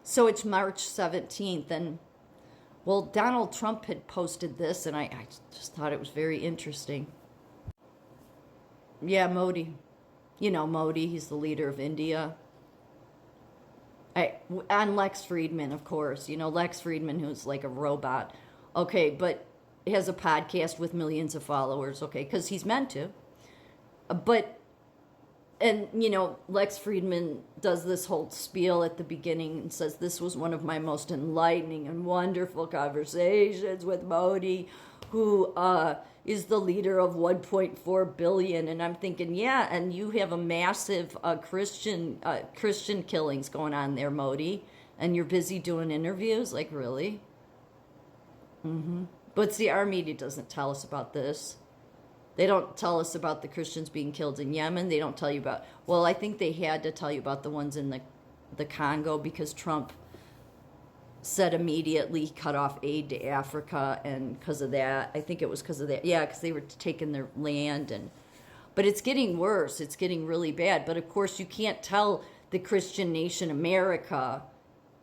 So it's March 17th, and well, Donald Trump had posted this, and I just thought it was very interesting. Yeah, Modi. You know Modi, he's the leader of India. And Lex Friedman, of course. You know, Lex Friedman, who's like a robot. Okay, but he has a podcast with millions of followers, okay, because he's meant to. But and Lex Friedman does this whole spiel at the beginning and says this was one of my most enlightening and wonderful conversations with Modi, who is the leader of 1.4 billion. And I'm thinking, yeah, and you have a massive Christian killings going on there, Modi, and you're busy doing interviews. Like, really? But see, our media doesn't tell us about this. They don't tell us about the Christians being killed in Yemen. They don't tell you about, well, I think they had to tell you about the ones in the Congo, because Trump said immediately he cut off aid to Africa, and because of that, I think it was because of that. Yeah, because they were taking their land. But it's getting worse. It's getting really bad. But of course, you can't tell the Christian nation America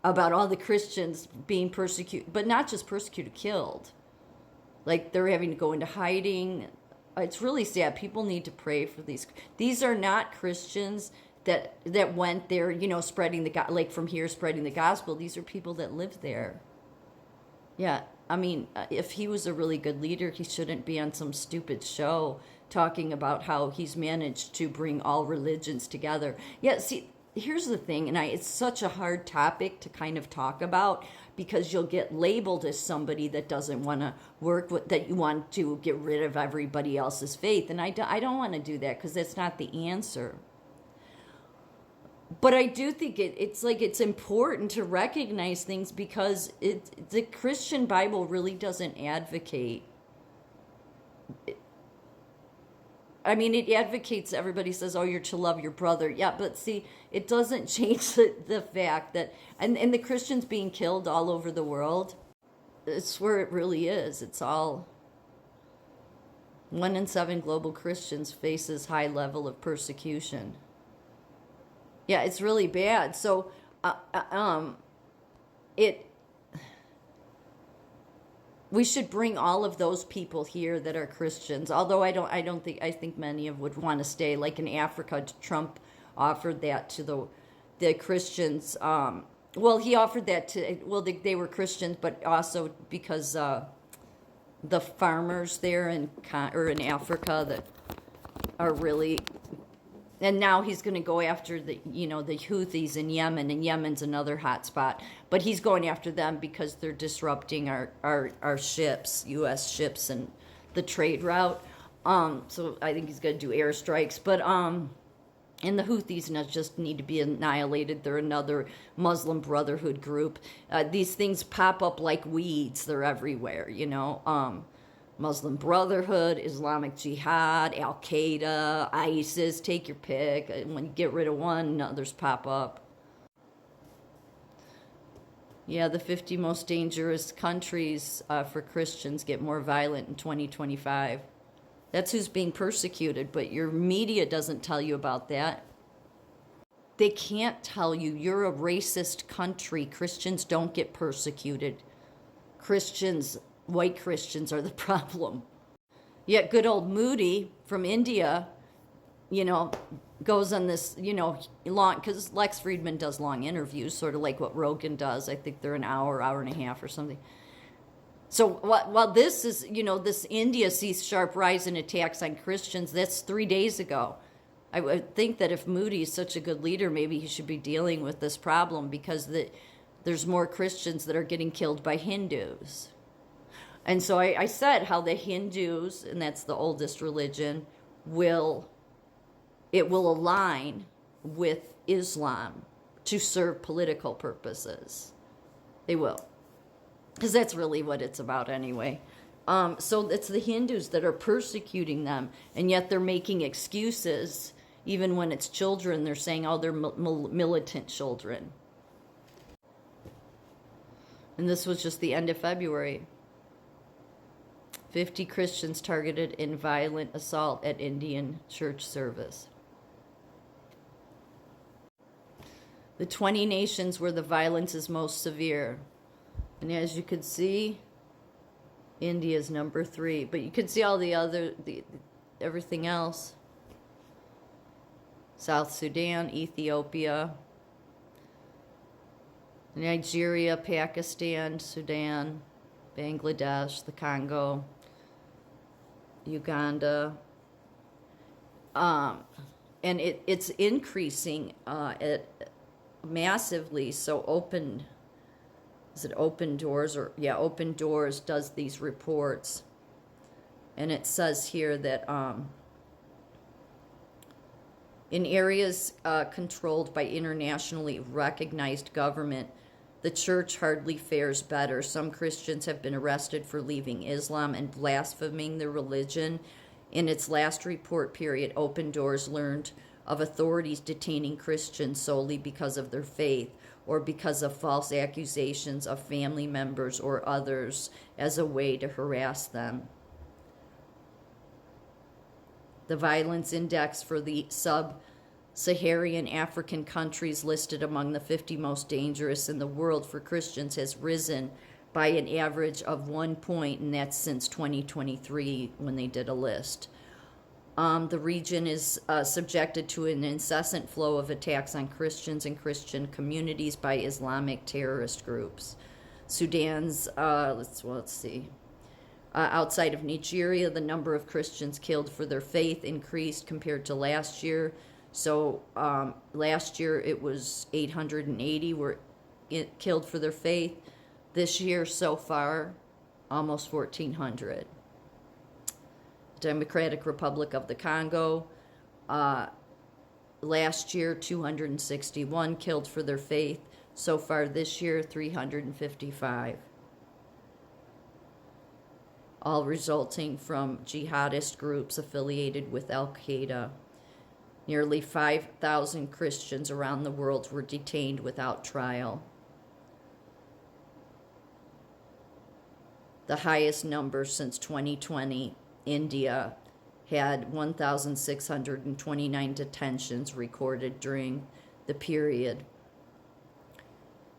about all the Christians being persecuted, but not just persecuted, killed. Like, they're having to go into hiding. It's really sad. People need to pray for these. These are not Christians that went there, spreading like from here, spreading the gospel. These are people that live there. Yeah, I mean, if he was a really good leader, he shouldn't be on some stupid show talking about how he's managed to bring all religions together. Yeah, see, here's the thing, and it's such a hard topic to kind of talk about, because you'll get labeled as somebody that doesn't want to work with, that you want to get rid of everybody else's faith. And I don't want to do that, because that's not the answer. But I do think it's important to recognize things, because the Christian Bible really doesn't advocate. I mean, it advocates, everybody says, oh, you're to love your brother. Yeah, but see, it doesn't change the fact that, and the Christians being killed all over the world, it's where it really is. It's all, 1 in 7 global Christians faces high level of persecution. Yeah, it's really bad. So, we should bring all of those people here that are Christians. Although I think many of would want to stay. Like in Africa, Trump offered that to the Christians. Well, he offered that to, well, they were Christians, but also because the farmers there in Africa that are really, and now he's going to go after the Houthis in Yemen, and Yemen's another hot spot. But he's going after them because they're disrupting our ships, U.S. ships, and the trade route. So I think he's going to do airstrikes. But and the Houthis just need to be annihilated. They're another Muslim Brotherhood group. These things pop up like weeds. They're everywhere, Muslim Brotherhood, Islamic Jihad, Al-Qaeda, ISIS, take your pick. When you get rid of one, others pop up. Yeah, the 50 most dangerous countries for Christians get more violent in 2025. That's who's being persecuted, but your media doesn't tell you about that. They can't tell you you're a racist country. Christians don't get persecuted. White Christians are the problem. Yet good old Modi from India, goes on this, long, because Lex Friedman does long interviews, sort of like what Rogan does. I think they're an hour and a half or something. So while this is, this India sees sharp rise in attacks on Christians, that's 3 days ago. I would think that if Modi is such a good leader, maybe he should be dealing with this problem, because there's more Christians that are getting killed by Hindus. And so I said how the Hindus, and that's the oldest religion, will align with Islam to serve political purposes. They will. Because that's really what it's about anyway. So it's the Hindus that are persecuting them, and yet they're making excuses. Even when it's children, they're saying, oh, they're militant children. And this was just the end of February. 50 Christians targeted in violent assault at Indian church service. The 20 nations where the violence is most severe. And as you can see, India is number 3. But you can see all the other, everything else. South Sudan, Ethiopia, Nigeria, Pakistan, Sudan, Bangladesh, the Congo, Uganda. And it's increasing massively. So Open Doors? Open Doors does these reports. And it says here that in areas controlled by internationally recognized government, the church hardly fares better. Some Christians have been arrested for leaving Islam and blaspheming their religion. In its last report period, Open Doors learned of authorities detaining Christians solely because of their faith or because of false accusations of family members or others as a way to harass them. The violence index for the sub-Saharan African countries listed among the 50 most dangerous in the world for Christians has risen by an average of 1 point, and that's since 2023 when they did a list. The region is subjected to an incessant flow of attacks on Christians and Christian communities by Islamic terrorist groups. Sudan's, let's see. Outside of Nigeria, the number of Christians killed for their faith increased compared to last year. So last year it was 880 were killed for their faith. This year so far, almost 1,400. Democratic Republic of the Congo, last year 261 killed for their faith. So far this year, 355. All resulting from jihadist groups affiliated with Al-Qaeda. Nearly 5,000 Christians around the world were detained without trial. The highest number since 2020, India had 1,629 detentions recorded during the period.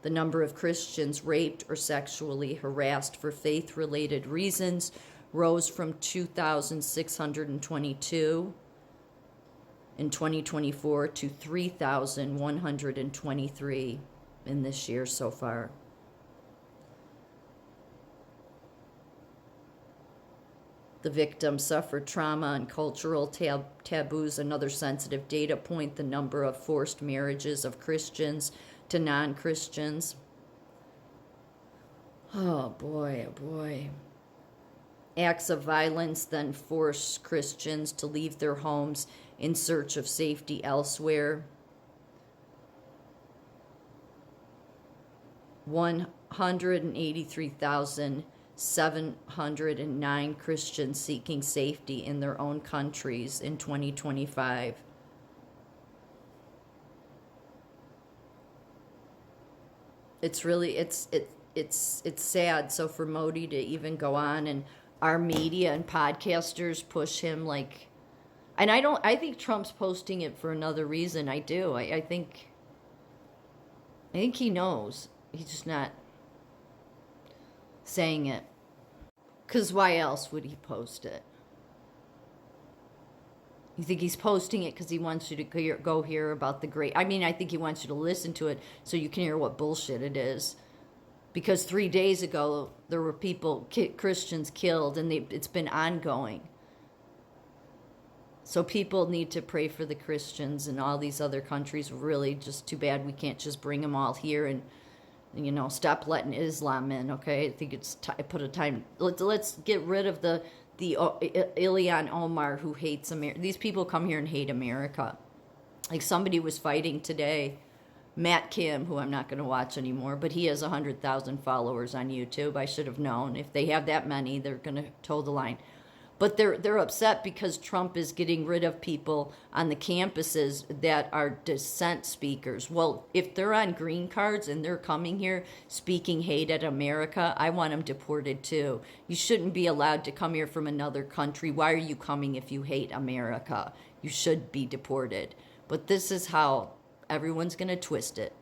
The number of Christians raped or sexually harassed for faith-related reasons rose from 2,622 in 2024 to 3,123 in this year so far. The victims suffered trauma and cultural taboos. Another sensitive data point, the number of forced marriages of Christians to non-Christians. Oh boy, oh boy. Acts of violence then force Christians to leave their homes in search of safety elsewhere. 183,709 Christians seeking safety in their own countries in 2025. It's really, it's sad. So for Modi to even go on, and our media and podcasters push him like, and I think Trump's posting it for another reason. I do. I think he knows. He's just not saying it. Because why else would he post it? You think he's posting it because he wants you to go hear about the great... I mean, I think he wants you to listen to it so you can hear what bullshit it is. Because 3 days ago, there were Christians killed, and it's been ongoing. So people need to pray for the Christians in all these other countries. Really, just too bad we can't just bring them all here and, stop letting Islam in, okay? I think it's put a time... Let's get rid of the Ilhan Omar who hates America. These people come here and hate America. Like somebody was fighting today, Matt Kim, who I'm not going to watch anymore, but he has 100,000 followers on YouTube. I should have known. If they have that many, they're going to toe the line. But they're upset because Trump is getting rid of people on the campuses that are dissent speakers. Well, if they're on green cards and they're coming here speaking hate at America, I want them deported too. You shouldn't be allowed to come here from another country. Why are you coming if you hate America? You should be deported. But this is how everyone's going to twist it.